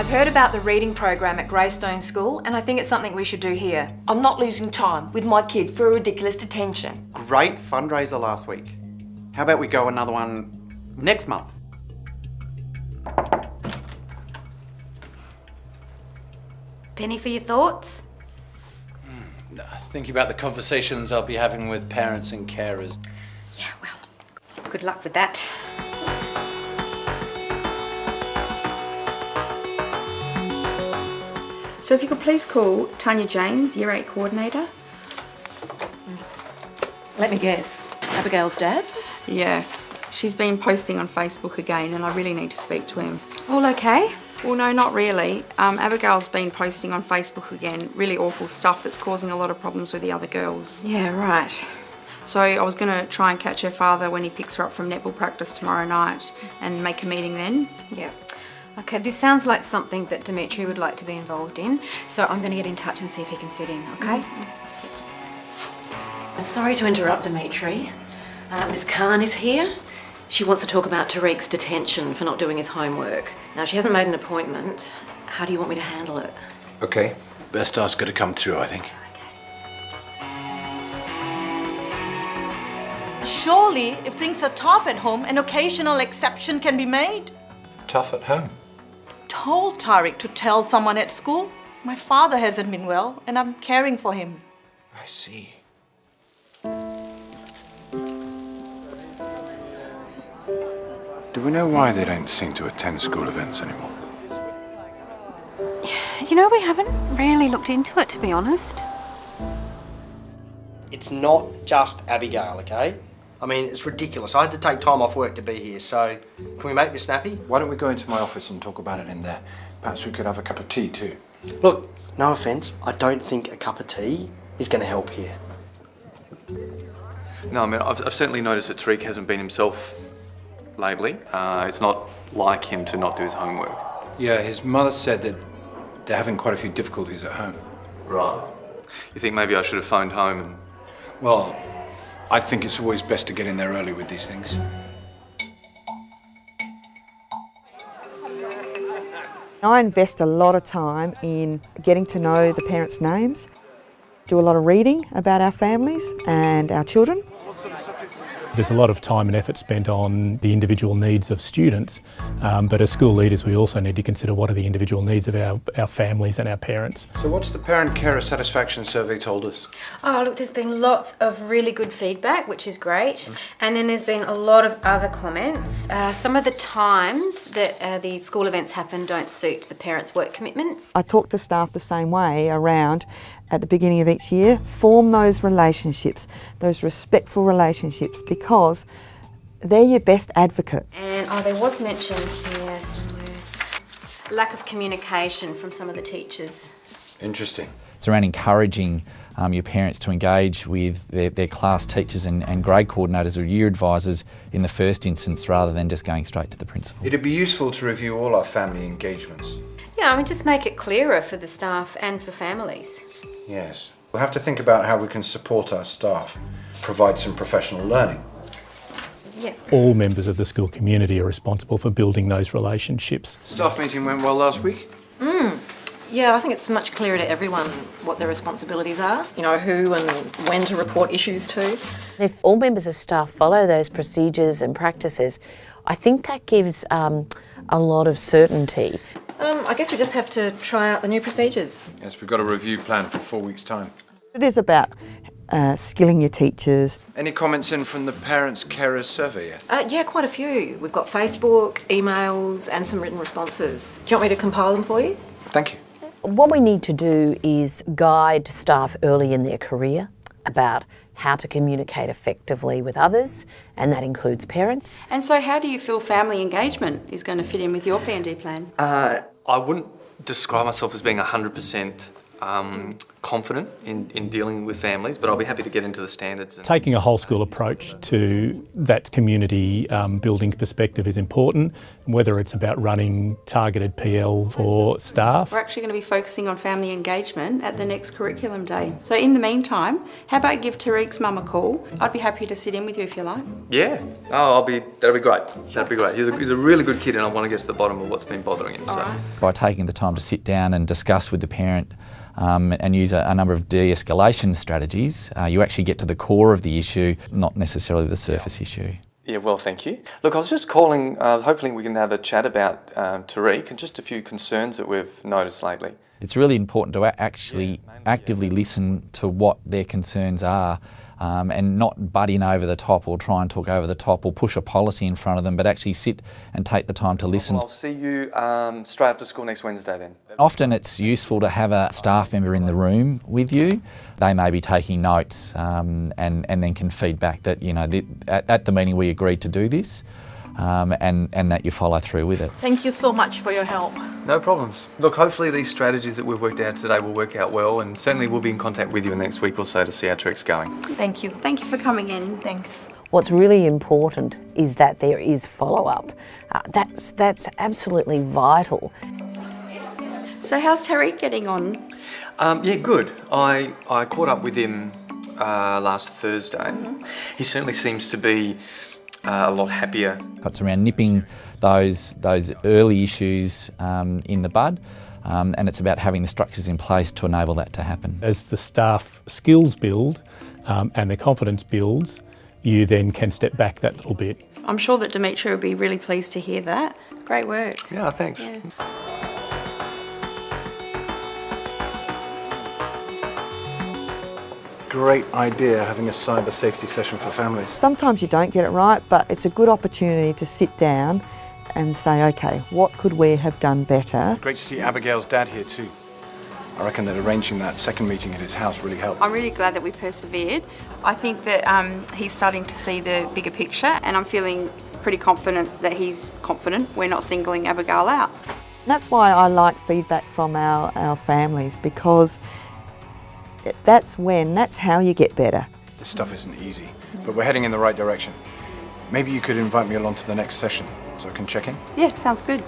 I've heard about the reading program at Greystone School and I think it's something we should do here. I'm not losing time with my kid for a ridiculous detention. Great fundraiser last week. How about we go another one next month? Penny for your thoughts? Thinking about the conversations I'll be having with parents and carers. Yeah, well, good luck with that. So if you could please call Tanya James, Year 8 Coordinator. Let me guess. Abigail's dad? Yes, she's been posting on Facebook again and I really need to speak to him. All okay? Well, no, not really. Abigail's been posting on Facebook again, really awful stuff that's causing a lot of problems with the other girls. Yeah, right. So I was going to try and catch her father when he picks her up from netball practice tomorrow night and make a meeting then. Yeah. Okay, this sounds like something that Dimitri would like to be involved in, so I'm going to get in touch and see if he can sit in, okay? Sorry to interrupt, Dimitri. Miss Khan is here. She wants to talk about Tariq's detention for not doing his homework. Now, she hasn't made an appointment. How do you want me to handle it? Okay. Best ask her to come through, I think. Surely, if things are tough at home, an occasional exception can be made. Tough at home. Told Tariq to tell someone at school. My father hasn't been well, and I'm caring for him. I see. Do we know why they don't seem to attend school events anymore? You know, we haven't really looked into it, to be honest. It's not just Abigail, okay? I mean, it's ridiculous. I had to take time off work to be here, so can we make this snappy? Why don't we go into my office and talk about it in there? Perhaps we could have a cup of tea too. Look, no offence, I don't think a cup of tea is going to help here. No, I mean, I've certainly noticed that Tariq hasn't been himself lately. It's not like him to not do his homework. Yeah, his mother said that they're having quite a few difficulties at home. Right. You think maybe I should have phoned home and... Well, I think it's always best to get in there early with these things. I invest a lot of time in getting to know the parents' names, do a lot of reading about our families and our children. There's a lot of time and effort spent on the individual needs of students, but as school leaders we also need to consider what are the individual needs of our families and our parents. So what's the parent-carer satisfaction survey told us? Oh, look, there's been lots of really good feedback, which is great. And then there's been a lot of other comments. Some of the times that the school events happen don't suit the parents' work commitments. I talk to staff the same way around at the beginning of each year. Form those relationships, those respectful relationships, because they're your best advocate. And there was mention here somewhere, lack of communication from some of the teachers. Interesting. It's around encouraging your parents to engage with their class teachers and grade coordinators or year advisors in the first instance rather than just going straight to the principal. It'd be useful to review all our family engagements. Yeah, I mean, just make it clearer for the staff and for families. Yes. We'll have to think about how we can support our staff, provide some professional learning. Yeah. All members of the school community are responsible for building those relationships. Staff meeting went well last week? Yeah, I think it's much clearer to everyone what their responsibilities are, you know, who and when to report issues to. If all members of staff follow those procedures and practices, I think that gives a lot of certainty. I guess we just have to try out the new procedures. Yes, we've got a review planned for 4 weeks' time. It is about skilling your teachers. Any comments in from the parents' carers survey yet? Yeah, quite a few. We've got Facebook, emails and some written responses. Do you want me to compile them for you? Thank you. What we need to do is guide staff early in their career about how to communicate effectively with others, and that includes parents. And so how do you feel family engagement is going to fit in with your P&D plan? I wouldn't describe myself as being 100% confident in dealing with families, but I'll be happy to get into the standards. Taking a whole school approach to that community building perspective is important, whether it's about running targeted PL for staff. We're actually going to be focusing on family engagement at the next curriculum day. So in the meantime, how about give Tariq's mum a call? I'd be happy to sit in with you if you like. Yeah, that'll be great. That'd be great. He's a really good kid, and I want to get to the bottom of what's been bothering him. So. By taking the time to sit down and discuss with the parent and use a number of de-escalation strategies, you actually get to the core of the issue, not necessarily the surface issue. Yeah, well, thank you. Look, I was just calling, hopefully we can have a chat about Tariq and just a few concerns that we've noticed lately. It's really important to actually actively listen to what their concerns are, and not butt in over the top or try and talk over the top or push a policy in front of them, but actually sit and take the time to listen. Well, I'll see you straight after school next Wednesday then. Often it's useful to have a staff member in the room with you. They may be taking notes and then can feed back that, you know, at the meeting we agreed to do this, and that you follow through with it. Thank you so much for your help. No problems. Look, hopefully these strategies that we've worked out today will work out well, and certainly we'll be in contact with you in the next week or so to see how Tariq's going. Thank you. Thank you for coming in. Thanks. What's really important is that there is follow-up. That's absolutely vital. So how's Tariq getting on? Yeah, good. I caught up with him last Thursday. He certainly seems to be a lot happier. It's around nipping those early issues in the bud, and it's about having the structures in place to enable that to happen. As the staff skills build and their confidence builds, you then can step back that little bit. I'm sure that Dimitri will be really pleased to hear that. Great work. Yeah, thanks. Yeah. Great idea having a cyber safety session for families. Sometimes you don't get it right, but it's a good opportunity to sit down and say, okay, what could we have done better? Great to see Abigail's dad here too. I reckon that arranging that second meeting at his house really helped. I'm really glad that we persevered. I think that he's starting to see the bigger picture, and I'm feeling pretty confident that he's confident we're not singling Abigail out. That's why I like feedback from our families, because that's how you get better. This stuff isn't easy, but we're heading in the right direction. Maybe you could invite me along to the next session so I can check in? Yeah, sounds good.